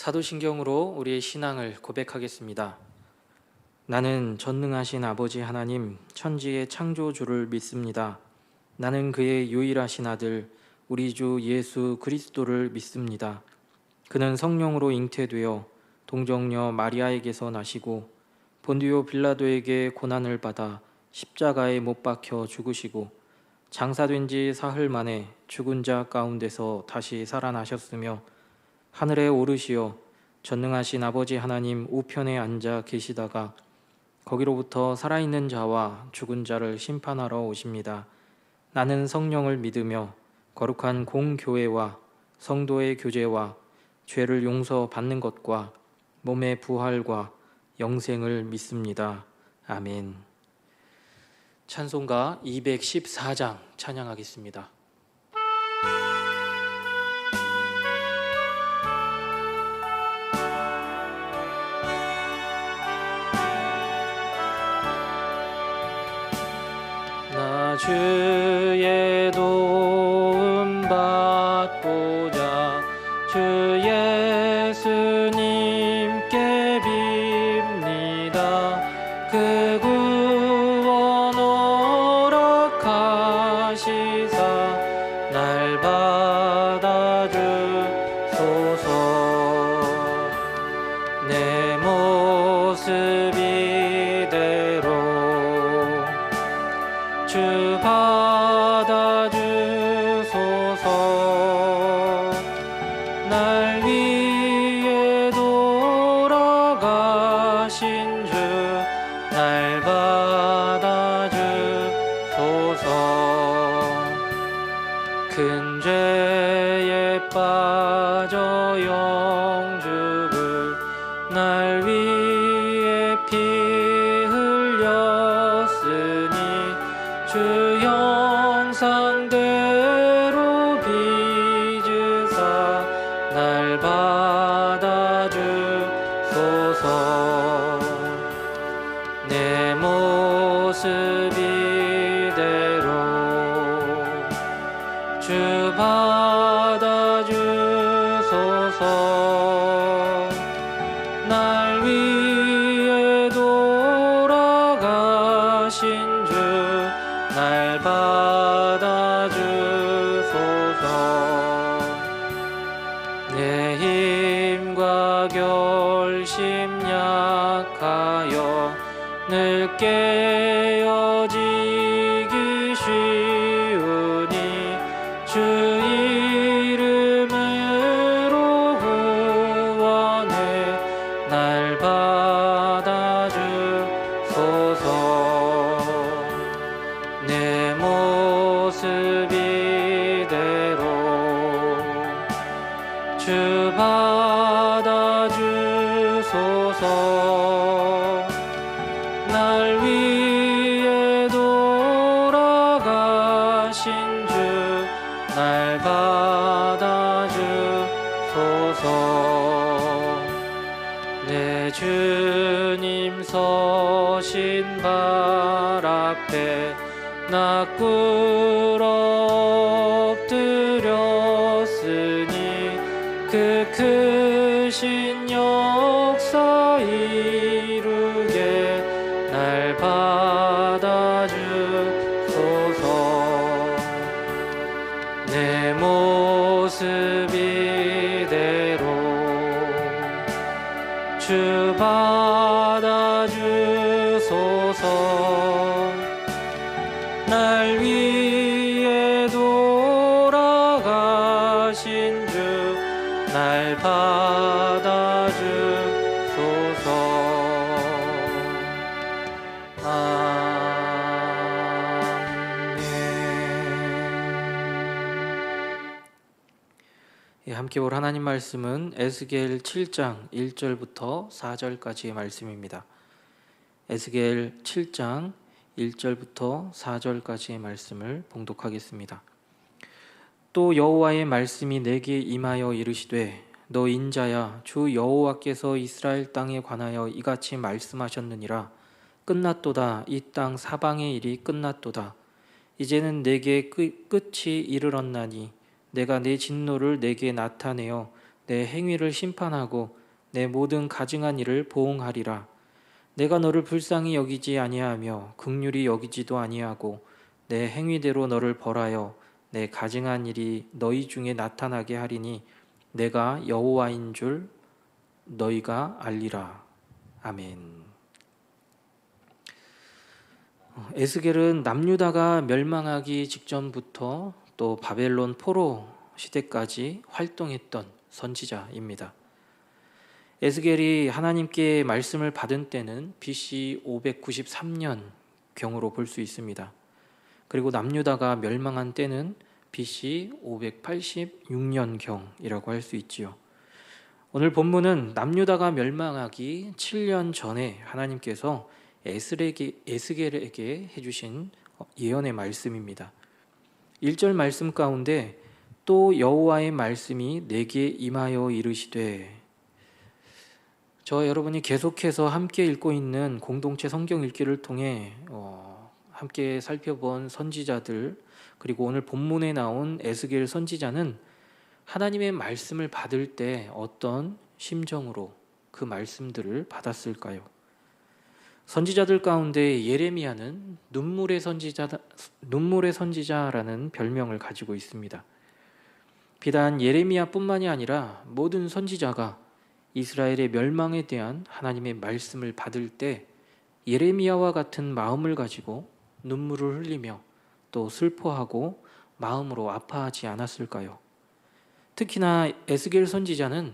사도신경으로 우리의 신앙을 고백하겠습니다. 나는 전능하신 아버지 하나님, 천지의 창조주를 믿습니다. 나는 그의 유일하신 아들, 우리 주 예수 그리스도를 믿습니다. 그는 성령으로 잉태되어 동정녀 마리아에게서 나시고 본디오 빌라도에게 고난을 받아 십자가에 못 박혀 죽으시고 장사된 지 사흘 만에 죽은 자 가운데서 다시 살아나셨으며 하늘에 오르시어 전능하신 아버지 하나님 우편에 앉아 계시다가 거기로부터 살아있는 자와 죽은 자를 심판하러 오십니다. 나는 성령을 믿으며 거룩한 공교회와 성도의 교제와 죄를 용서받는 것과 몸의 부활과 영생을 믿습니다. 아멘. 찬송가 214장 찬양하겠습니다. 나 주의 도움 받고자 주 예수님께 빕니다. 그 구원 허락하시사 날 받아주소서. 내 모습 이대로 주 받아주소서. 날 위해 돌아가신 주 날 받아주소서. 큰 죄에 빠져 영죽을 날 위해 피 흘렸으니 주 형상대로 빚으사 날 받아주소서. 내 모습 이대로 주 받아주소서. 날 위해 돌아가신 주 날 받아주소서. 내 힘과 결심 약하여 늘 깨어지기 쉬우니 주 이름으로 구원해 날 받아주소서. 내 모습 이대로 주 받아주소서. 날 위해 돌아가신 주 날 받아주소서. 내 주님 서신 발 앞에 나 꿇어 엎드렸으니 그 크신 역사 이루게 날 받아주소서. 내 모습 이대로 주 받아주소서. 날 위해 돌아가신 주 날 받아주소서. 아멘. 함께 볼 하나님 말씀은 에스겔 7장 1절부터 4절까지의 말씀입니다. 에스겔 7장 1절부터 4절까지의 말씀을 봉독하겠습니다. 또 여호와의 말씀이 내게 임하여 이르시되 너 인자야, 주 여호와께서 이스라엘 땅에 관하여 이같이 말씀하셨느니라. 끝났도다. 이 땅 사방의 일이 끝났도다. 이제는 내게 끝이 이르렀나니 내가 내 진노를 내게 나타내어 내 행위를 심판하고 내 모든 가증한 일을 보응하리라. 내가 너를 불쌍히 여기지 아니하며 긍휼히 여기지도 아니하고 내 행위대로 너를 벌하여 내 가증한 일이 너희 중에 나타나게 하리니 내가 여호와인 줄 너희가 알리라. 아멘. 에스겔은 남유다가 멸망하기 직전부터 또 바벨론 포로 시대까지 활동했던 선지자입니다. 에스겔이 하나님께 말씀을 받은 때는 BC 593년 경으로 볼 수 있습니다. 그리고 남유다가 멸망한 때는 BC 586년 경이라고 할 수 있지요. 오늘 본문은 남유다가 멸망하기 7년 전에 하나님께서 에스겔에게 해주신 예언의 말씀입니다. 1절 말씀 가운데 또 여호와의 말씀이 내게 임하여 이르시되, 저와 여러분이 계속해서 함께 읽고 있는 공동체 성경 읽기를 통해 함께 살펴본 선지자들, 그리고 오늘 본문에 나온 에스겔 선지자는 하나님의 말씀을 받을 때 어떤 심정으로 그 말씀들을 받았을까요? 선지자들 가운데 예레미야는 눈물의 선지자라는 별명을 가지고 있습니다. 비단 예레미야뿐만이 아니라 모든 선지자가 이스라엘의 멸망에 대한 하나님의 말씀을 받을 때 예레미야와 같은 마음을 가지고 눈물을 흘리며 또 슬퍼하고 마음으로 아파하지 않았을까요? 특히나 에스겔 선지자는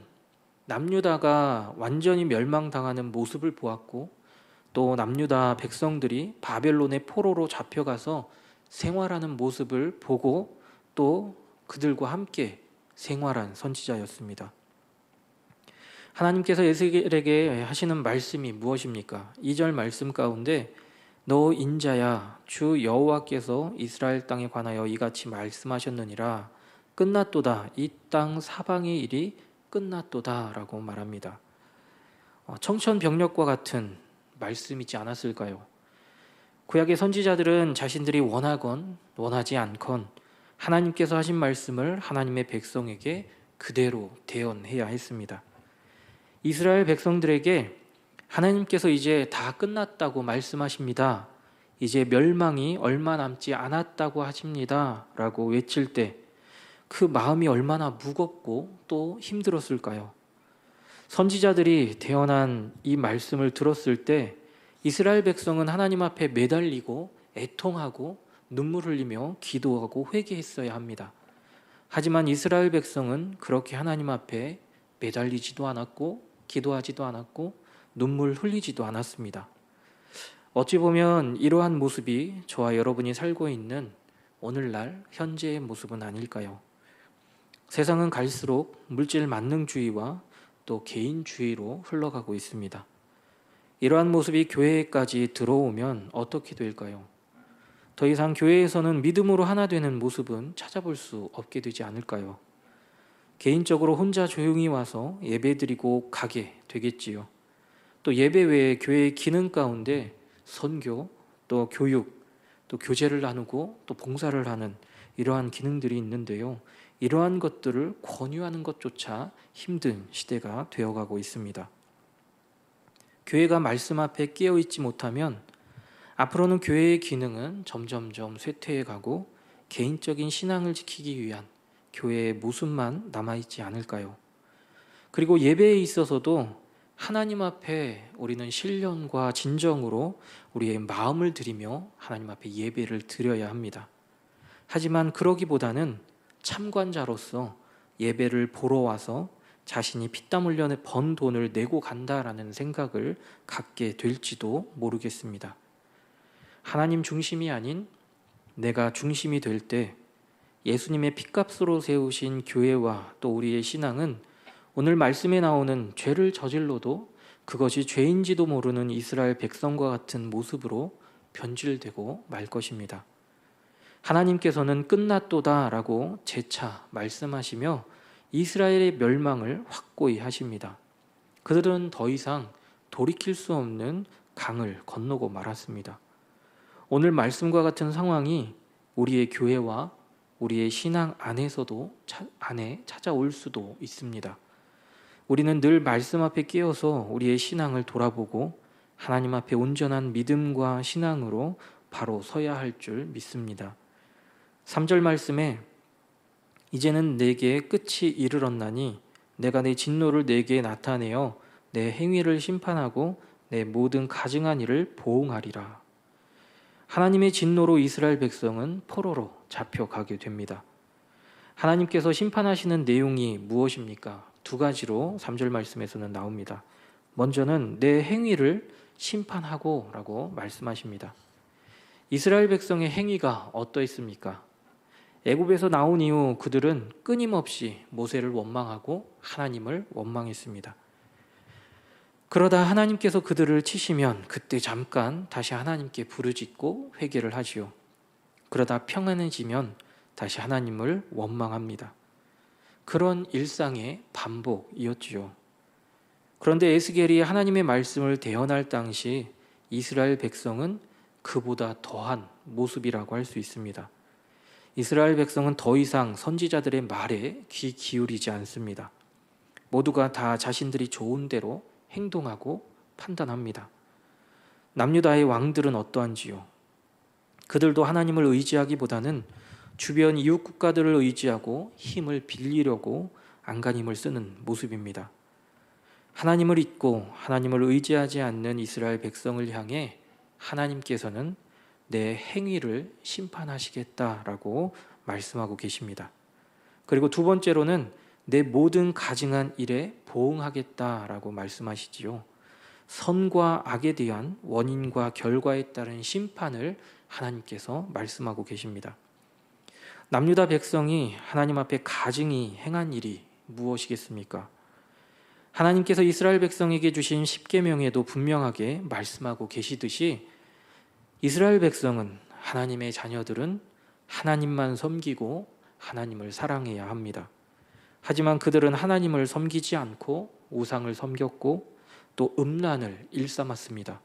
남유다가 완전히 멸망당하는 모습을 보았고 또 남유다 백성들이 바벨론의 포로로 잡혀가서 생활하는 모습을 보고 또 그들과 함께 생활한 선지자였습니다. 하나님께서 에스겔에게 하시는 말씀이 무엇입니까? 2절 말씀 가운데 너 인자야, 주 여호와께서 이스라엘 땅에 관하여 이같이 말씀하셨느니라. 끝났도다. 이 땅 사방의 일이 끝났도다 라고 말합니다. 청천벽력과 같은 말씀이지 않았을까요? 구약의 선지자들은 자신들이 원하건 원하지 않건 하나님께서 하신 말씀을 하나님의 백성에게 그대로 대언해야 했습니다. 이스라엘 백성들에게 하나님께서 이제 다 끝났다고 말씀하십니다. 이제 멸망이 얼마 남지 않았다고 하십니다. 라고 외칠 때 그 마음이 얼마나 무겁고 또 힘들었을까요? 선지자들이 대언한 이 말씀을 들었을 때 이스라엘 백성은 하나님 앞에 매달리고 애통하고 눈물 흘리며 기도하고 회개했어야 합니다. 하지만 이스라엘 백성은 그렇게 하나님 앞에 매달리지도 않았고 기도하지도 않았고 눈물 흘리지도 않았습니다. 어찌 보면 이러한 모습이 저와 여러분이 살고 있는 오늘날 현재의 모습은 아닐까요? 세상은 갈수록 물질 만능주의와 또 개인주의로 흘러가고 있습니다. 이러한 모습이 교회까지 들어오면 어떻게 될까요? 더 이상 교회에서는 믿음으로 하나 되는 모습은 찾아볼 수 없게 되지 않을까요? 개인적으로 혼자 조용히 와서 예배드리고 가게 되겠지요. 또 예배 외에 교회의 기능 가운데 선교, 또 교육, 또 교제를 나누고 또 봉사를 하는 이러한 기능들이 있는데요. 이러한 것들을 권유하는 것조차 힘든 시대가 되어가고 있습니다. 교회가 말씀 앞에 깨어있지 못하면 앞으로는 교회의 기능은 점점점 쇠퇴해가고 개인적인 신앙을 지키기 위한 교회의 모습만 남아있지 않을까요? 그리고 예배에 있어서도 하나님 앞에 우리는 신령과 진정으로 우리의 마음을 드리며 하나님 앞에 예배를 드려야 합니다. 하지만 그러기보다는 참관자로서 예배를 보러 와서 자신이 피땀 흘려 번 돈을 내고 간다라는 생각을 갖게 될지도 모르겠습니다. 하나님 중심이 아닌 내가 중심이 될 때 예수님의 핏값으로 세우신 교회와 또 우리의 신앙은 오늘 말씀에 나오는 죄를 저질러도 그것이 죄인지도 모르는 이스라엘 백성과 같은 모습으로 변질되고 말 것입니다. 하나님께서는 끝났도다 라고 재차 말씀하시며 이스라엘의 멸망을 확고히 하십니다. 그들은 더 이상 돌이킬 수 없는 강을 건너고 말았습니다. 오늘 말씀과 같은 상황이 우리의 교회와 우리의 신앙 안에서도 찾아올 수도 있습니다. 우리는 늘 말씀 앞에 끼어서 우리의 신앙을 돌아보고 하나님 앞에 온전한 믿음과 신앙으로 바로 서야 할 줄 믿습니다. 3절 말씀에 이제는 내게 끝이 이르렀나니 내가 내 진노를 내게 나타내어 내 행위를 심판하고 내 모든 가증한 일을 보응하리라. 하나님의 진노로 이스라엘 백성은 포로로 잡혀가게 됩니다. 하나님께서 심판하시는 내용이 무엇입니까? 두 가지로 3절 말씀에서는 나옵니다. 먼저는 내 행위를 심판하고 라고 말씀하십니다. 이스라엘 백성의 행위가 어떠했습니까? 애굽에서 나온 이후 그들은 끊임없이 모세를 원망하고 하나님을 원망했습니다. 그러다 하나님께서 그들을 치시면 그때 잠깐 다시 하나님께 부르짖고 회개를 하지요. 그러다 평안해지면 다시 하나님을 원망합니다. 그런 일상의 반복이었지요. 그런데 에스겔이 하나님의 말씀을 대언할 당시 이스라엘 백성은 그보다 더한 모습이라고 할 수 있습니다. 이스라엘 백성은 더 이상 선지자들의 말에 귀 기울이지 않습니다. 모두가 다 자신들이 좋은 대로 행동하고 판단합니다. 남유다의 왕들은 어떠한지요? 그들도 하나님을 의지하기보다는 주변 이웃 국가들을 의지하고 힘을 빌리려고 안간힘을 쓰는 모습입니다. 하나님을 잊고 하나님을 의지하지 않는 이스라엘 백성을 향해 하나님께서는 내 행위를 심판하시겠다라고 말씀하고 계십니다. 그리고 두 번째로는 내 모든 가증한 일에 보응하겠다라고 말씀하시지요. 선과 악에 대한 원인과 결과에 따른 심판을 하나님께서 말씀하고 계십니다. 남유다 백성이 하나님 앞에 가증히 행한 일이 무엇이겠습니까? 하나님께서 이스라엘 백성에게 주신 십계명에도 분명하게 말씀하고 계시듯이 이스라엘 백성은, 하나님의 자녀들은 하나님만 섬기고 하나님을 사랑해야 합니다. 하지만 그들은 하나님을 섬기지 않고 우상을 섬겼고 또 음란을 일삼았습니다.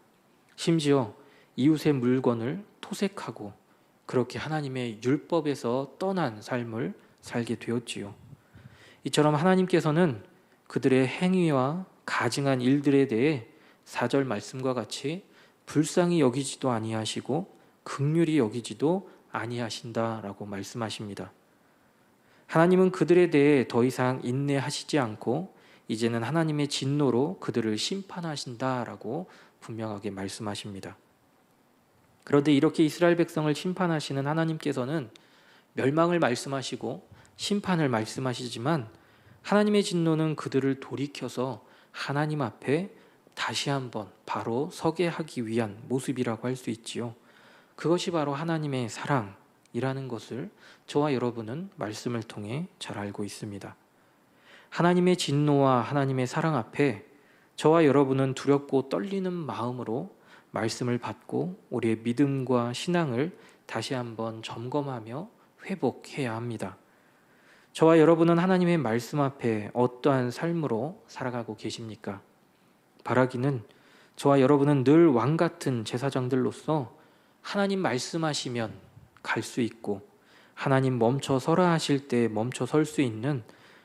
심지어 이웃의 물건을 토색하고 그렇게 하나님의 율법에서 떠난 삶을 살게 되었지요. 이처럼 하나님께서는 그들의 행위와 가증한 일들에 대해 4절 말씀과 같이 불쌍히 여기지도 아니하시고 긍휼히 여기지도 아니하신다라고 말씀하십니다. 하나님은 그들에 대해 더 이상 인내하시지 않고 이제는 하나님의 진노로 그들을 심판하신다라고 분명하게 말씀하십니다. 그런데 이렇게 이스라엘 백성을 심판하시는 하나님께서는 멸망을 말씀하시고 심판을 말씀하시지만 하나님의 진노는 그들을 돌이켜서 하나님 앞에 다시 한번 바로 서게 하기 위한 모습이라고 할 수 있지요. 그것이 바로 하나님의 사랑이라는 것을 저와 여러분은 말씀을 통해 잘 알고 있습니다. 하나님의 진노와 하나님의 사랑 앞에 저와 여러분은 두렵고 떨리는 마음으로 말씀을 받고 우리의 믿음과 신앙을 다시 한번 점검하며 회복해야 합니다. 저와 여러분은 하나님의 말씀 앞에 어떠한 삶으로 살아가고 계십니까? 바라기는 저와 여러분은 늘 왕같은 제사장들로서 하나님 말씀하시면 갈 수 있고 하나님 멈춰 서라 하실 때 멈춰 설 수 있는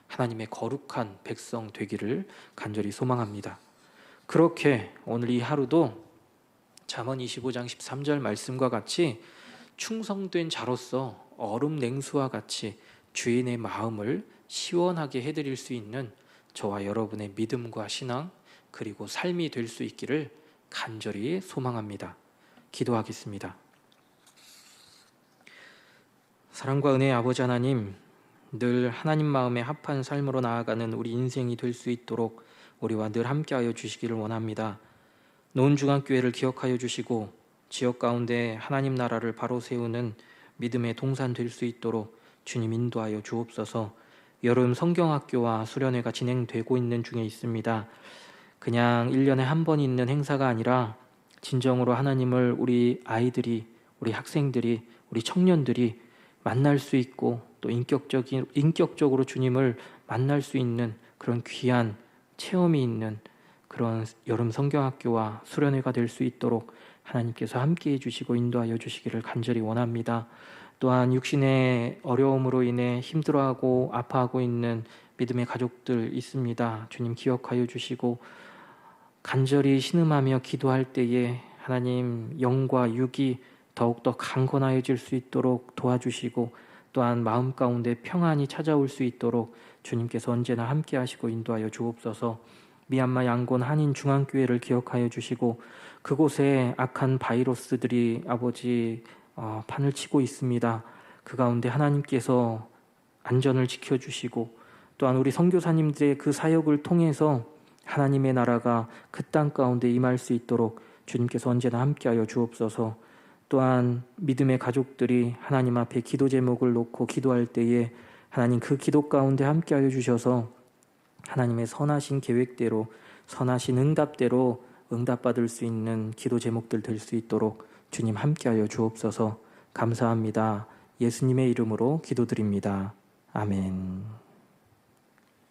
하나님의 거룩한 백성 되기를 간절히 소망합니다. 그렇게 오늘 이 하루도 잠언 25장 13절 말씀과 같이 충성된 자로서 얼음 냉수와 같이 주인의 마음을 시원하게 해드릴 수 있는 저와 여러분의 믿음과 신앙 그리고 삶이 될 수 있기를 간절히 소망합니다. 기도하겠습니다. 사랑과 은혜의 아버지 하나님, 늘 하나님 마음에 합한 삶으로 나아가는 우리 인생이 될 수 있도록 우리와 늘 함께하여 주시기를 원합니다. 노은중앙교회를 기억하여 주시고 지역 가운데 하나님 나라를 바로 세우는 믿음의 동산 될 수 있도록 주님 인도하여 주옵소서. 여름 성경학교와 수련회가 진행되고 있는 중에 있습니다. 그냥 1년에 한 번 있는 행사가 아니라 진정으로 하나님을 우리 아이들이, 우리 학생들이, 우리 청년들이 만날 수 있고 또 인격적으로 주님을 만날 수 있는 그런 귀한 체험이 있는 그런 여름 성경학교와 수련회가 될 수 있도록 하나님께서 함께해 주시고 인도하여 주시기를 간절히 원합니다. 또한 육신의 어려움으로 인해 힘들어하고 아파하고 있는 믿음의 가족들 있습니다. 주님 기억하여 주시고 간절히 신음하며 기도할 때에 하나님 영과 육이 더욱더 강건하여질 수 있도록 도와주시고 또한 마음 가운데 평안이 찾아올 수 있도록 주님께서 언제나 함께 하시고 인도하여 주옵소서. 미얀마 양곤 한인 중앙교회를 기억하여 주시고 그곳에 악한 바이러스들이 아버지 판을 치고 있습니다. 그 가운데 하나님께서 안전을 지켜주시고 또한 우리 선교사님들의 그 사역을 통해서 하나님의 나라가 그 땅 가운데 임할 수 있도록 주님께서 언제나 함께하여 주옵소서. 또한 믿음의 가족들이 하나님 앞에 기도 제목을 놓고 기도할 때에 하나님 그 기도 가운데 함께하여 주셔서 하나님의 선하신 계획대로 선하신 응답대로 응답받을 수 있는 기도 제목들 될 수 있도록 주님 함께하여 주옵소서. 감사합니다. 예수님의 이름으로 기도드립니다. 아멘.